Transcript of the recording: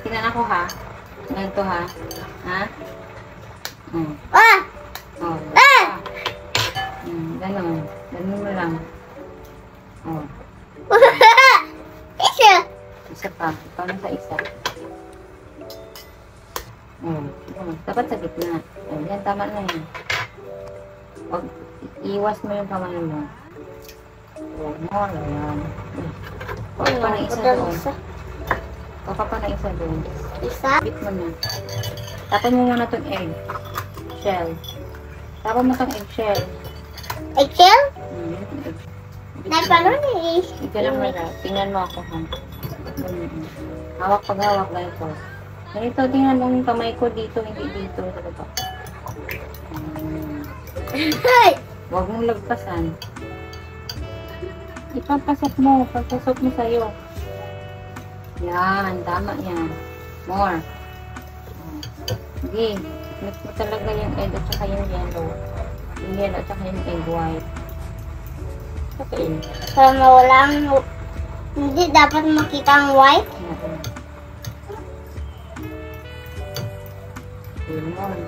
tingnan ako ha. Ganito ha. Ha? Oh. Ganon. Ganon mo lang. Oh. Isa pa. Ikaw na sa isa. Dapat sa gitna. Yan, tama na yan. Pag iwas mo yung kamay mo. More. Yan. Paka pa na isa doon. Paka pa na isa doon. Isa? Bit mo na. Tapon mo muna itong egg. Shell. Tapon mo itong egg shell. Eggshell? Egg. Paano ni? Ika lang na. Tingnan mo ako ha. Hawak pag hawak ganito. Ganito, tingnan mo yung kamay ko dito, hindi dito. Huwag mong lagpasan. Ipapasok mo. Pagpasok mo sa'yo. Yan. Tama yan. More. Sige. Mix mo talaga yung egg at saka yung yellow. Yung yellow at saka yung egg white. Okay. Para mawalang... Hindi dapat makita ang white. Yun.